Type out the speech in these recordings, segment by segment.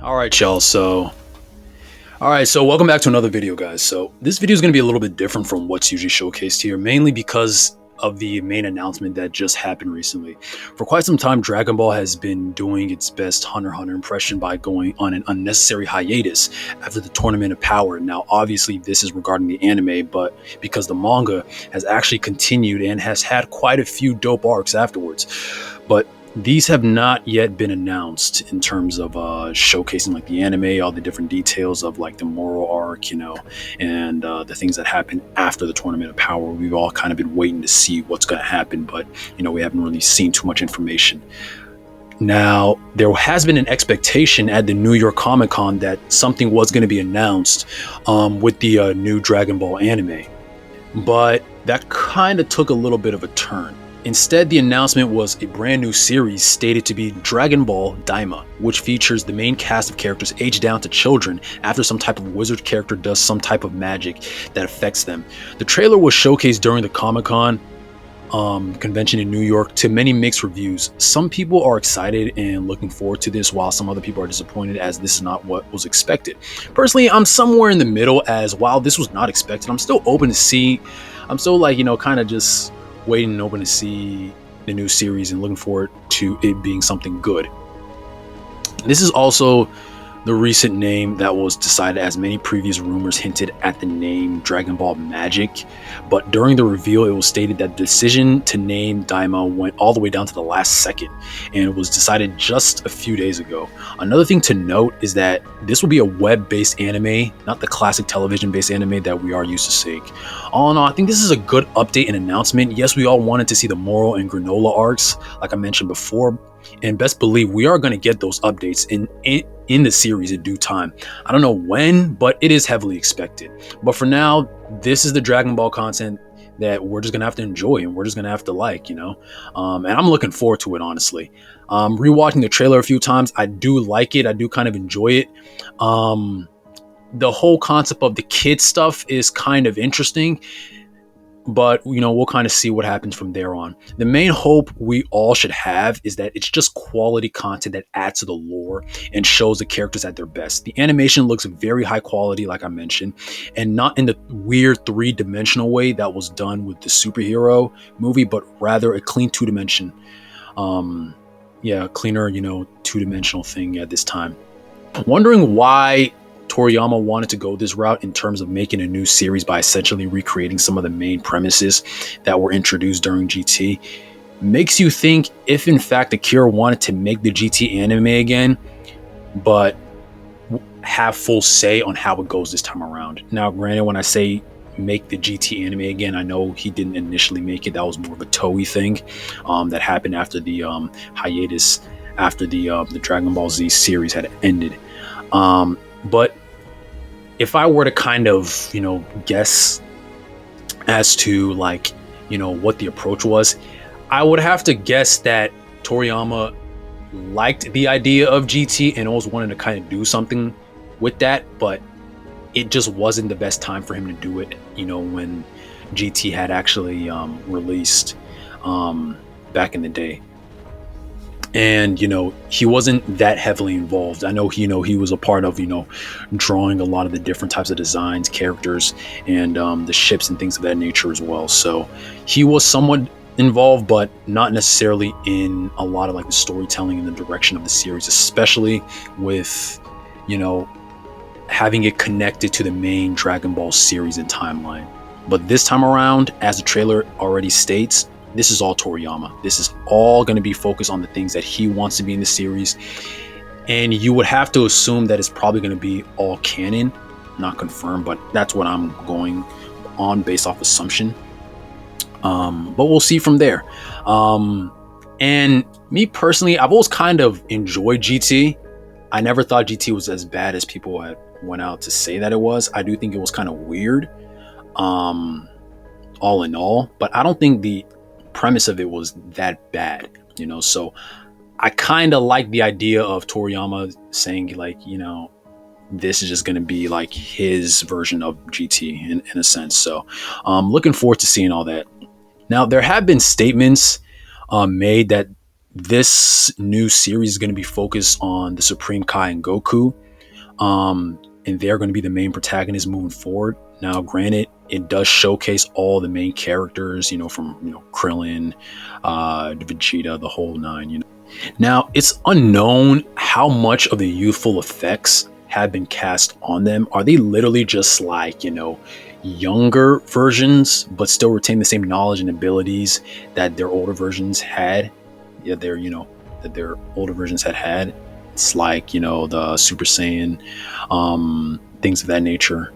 All right, y'all. So welcome back to another video, guys. So this video is going to be a little bit different from what's usually showcased here, mainly because of the main announcement that just happened recently. For quite some time, Dragon Ball has been doing its best Hunter x Hunter impression by going on an unnecessary hiatus after the Tournament of Power. Now, obviously, this is regarding the anime, but because the manga has actually continued and has had quite a few dope arcs afterwards. But these have not yet been announced in terms of showcasing like the anime, all the different details of like the moral arc, and the things that happen after the Tournament of Power. We've all kind of been waiting to see what's going to happen, but we haven't really seen too much information. Now, there has been an expectation at the New York Comic Con that something was going to be announced with the new Dragon Ball anime, but that kind of took a little bit of a turn. Instead, the announcement was a brand new series stated to be Dragon Ball Daima, which features the main cast of characters aged down to children after some type of wizard character does some type of magic that affects them. The trailer was showcased during the Comic-Con convention in New York to many mixed reviews. Some people are excited and looking forward to this, while some other people are disappointed as this is not what was expected. Personally, I'm somewhere in the middle, as while this was not expected, I'm still open to see. I'm still kind of just waiting and open to see the new series and looking forward to it being something good. This is also the recent name that was decided, as many previous rumors hinted at the name Dragon Ball Magic, but during the reveal it was stated that the decision to name Daima went all the way down to the last second, and it was decided just a few days ago. Another thing to note is that this will be a web-based anime, not the classic television-based anime that we are used to seeing. All in all, I think this is a good update and announcement. Yes, we all wanted to see the Moral and Granola arcs, like I mentioned before, and best believe we are going to get those updates in the series in due time. I don't know when, but it is heavily expected. But for now, this is the Dragon Ball content that we're just gonna have to enjoy and we're just gonna have to and I'm looking forward to it, honestly. Rewatching the trailer a few times, I do like it. I do kind of enjoy it. The whole concept of the kid stuff is kind of interesting, but we'll kind of see what happens from there on. The main hope we all should have is that it's just quality content that adds to the lore and shows the characters at their best. The animation looks very high quality, like I mentioned, and not in the weird three-dimensional way that was done with the superhero movie, but rather a clean two-dimension cleaner two-dimensional thing at this time. Wondering why Toriyama wanted to go this route in terms of making a new series by essentially recreating some of the main premises that were introduced during GT. Makes you think if in fact Akira wanted to make the GT anime again, but have full say on how it goes this time around. Now, granted, when I say make the GT anime again, I know he didn't initially make it. That was more of a Toei thing that happened after the hiatus, after the Dragon Ball Z series had ended. But if I were to kind of, guess as to what the approach was, I would have to guess that Toriyama liked the idea of GT and always wanted to kind of do something with that, but it just wasn't the best time for him to do it, when GT had actually released back in the day. And he wasn't that heavily involved. I know he was a part of drawing a lot of the different types of designs, characters, and the ships and things of that nature as well. So he was somewhat involved, but not necessarily in a lot of the storytelling and the direction of the series, especially with having it connected to the main Dragon Ball series and timeline. But this time around, as the trailer already states, this is all Toriyama. This is all going to be focused on the things that he wants to be in the series. And you would have to assume that it's probably going to be all canon, not confirmed, but that's what I'm going on based off assumption. But we'll see from there. And me personally, I've always kind of enjoyed GT. I never thought GT was as bad as people had went out to say that it was. I do think it was kind of weird, all in all, but I don't think the premise of it was that bad, so I kind of like the idea of Toriyama saying this is just going to be his version of GT in a sense. So looking forward to seeing all that. Now, there have been statements made that this new series is going to be focused on the Supreme Kai and Goku, and they're going to be the main protagonists moving forward. Now, granted, it does showcase all the main characters, from Krillin, Vegeta, the whole nine. Now, it's unknown how much of the youthful effects have been cast on them. Are they literally just like, younger versions, but still retain the same knowledge and abilities that their older versions had? Yeah, that their older versions had. It's like, the Super Saiyan, things of that nature.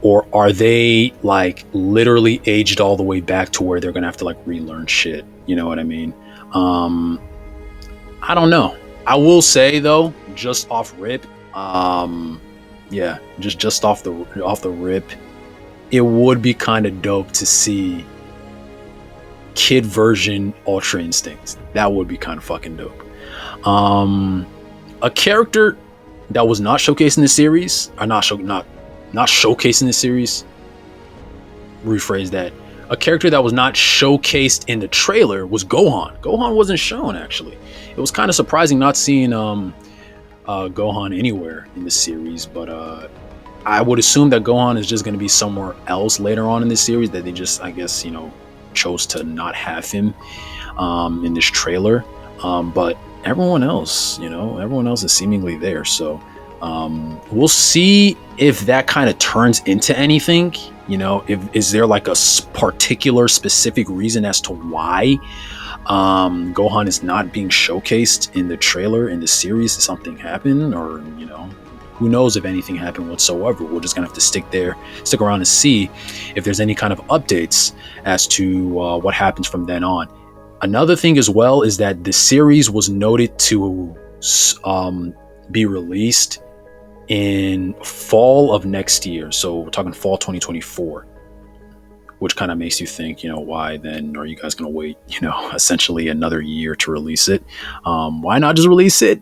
Or are they like literally aged all the way back to where they're gonna have to like relearn shit? You know what I mean? I don't know. I will say though, just off rip, just off the rip, it would be kind of dope to see kid version Ultra Instinct. That would be kind of fucking dope. A character that was not showcased in the series, or not showcased in the series. Rephrase that. A character that was not showcased in the trailer was Gohan. Gohan wasn't shown, actually. It was kind of surprising not seeing Gohan anywhere in the series, but I would assume that Gohan is just going to be somewhere else later on in the series, that they just, I guess, chose to not have him in this trailer. But everyone else is seemingly there. So we'll see if that kind of turns into anything. Is there like a particular specific reason as to why Gohan is not being showcased in the trailer in the series? Did something happen, or who knows if anything happened whatsoever? We're just gonna have to stick around and see if there's any kind of updates as to what happens from then on. Another thing as well is that the series was noted to be released in fall of next year. So we're talking fall 2024, which kind of makes you think, why then are you guys going to wait, essentially another year to release it? Why not just release it,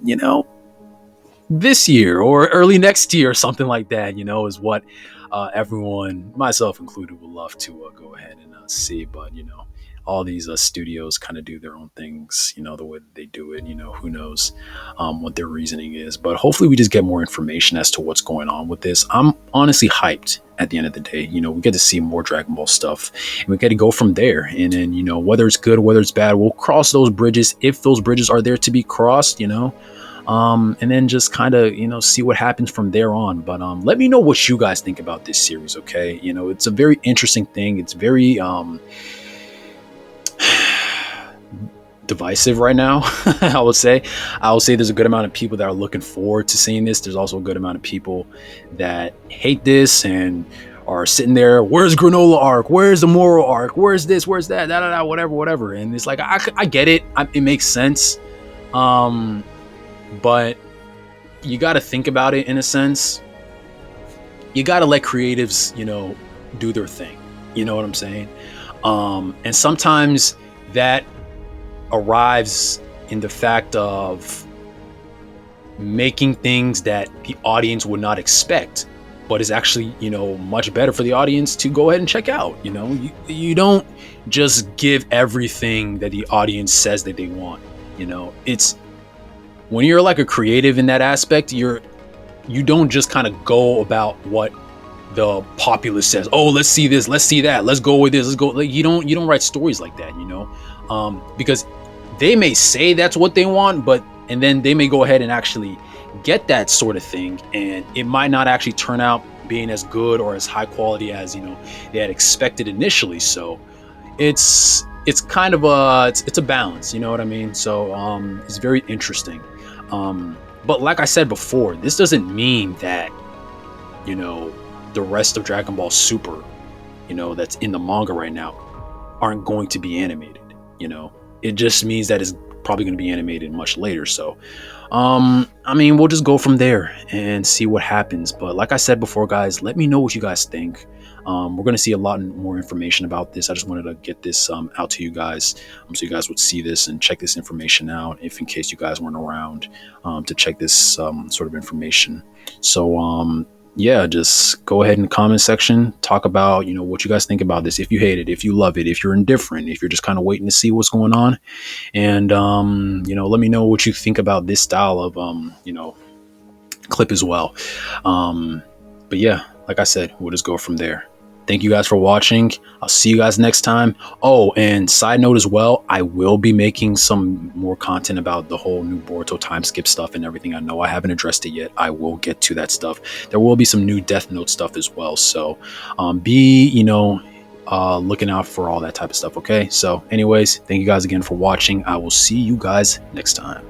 this year or early next year or something like that, is what everyone, myself included, would love to go ahead and see. But, all these studios kind of do their own things, the way that they do it. Who knows what their reasoning is. But hopefully we just get more information as to what's going on with this. I'm honestly hyped at the end of the day. We get to see more Dragon Ball stuff, and we get to go from there. And then, whether it's good, whether it's bad, we'll cross those bridges if those bridges are there to be crossed, and then just kind of, see what happens from there on. But let me know what you guys think about this series, okay? It's a very interesting thing. It's very divisive right now. I would say there's a good amount of people that are looking forward to seeing this. There's also a good amount of people that hate this and are sitting there, where's granola arc, where's the moral arc, where's this, where's that, whatever. And it's like, I get it, it makes sense, but you got to think about it in a sense. You got to let creatives do their thing, you know what I'm saying? And sometimes that arrives in the fact of making things that the audience would not expect, but is actually, much better for the audience to go ahead and check out. You don't just give everything that the audience says that they want. It's when you're like a creative in that aspect, you don't just kind of go about what the populace says. Oh, let's see this, let's see that, let's go with this, let's go. Like, you don't write stories like that, because they may say that's what they want, and then they may go ahead and actually get that sort of thing, and it might not actually turn out being as good or as high quality as they had expected initially. So it's kind of it's a balance, you know what I mean? So it's very interesting. But like I said before, this doesn't mean that the rest of Dragon Ball Super, that's in the manga right now, aren't going to be animated. It just means that it's probably going to be animated much later. So we'll just go from there and see what happens. But like I said before, guys, let me know what you guys think. We're going to see a lot more information about this. I just wanted to get this out to you guys, so you guys would see this and check this information out, if in case you guys weren't around to check this sort of information. So yeah, just go ahead in the comment section, talk about, what you guys think about this. If you hate it, if you love it, if you're indifferent, if you're just kind of waiting to see what's going on. And, let me know what you think about this style of, clip as well. But yeah, like I said, we'll just go from there. Thank you guys for watching. I'll see you guys next time. Oh, and side note as well, I will be making some more content about the whole new Boruto time skip stuff and everything. I know I haven't addressed it yet. I will get to that stuff. There will be some new Death Note stuff as well. So be, looking out for all that type of stuff. Okay. So anyways, thank you guys again for watching. I will see you guys next time.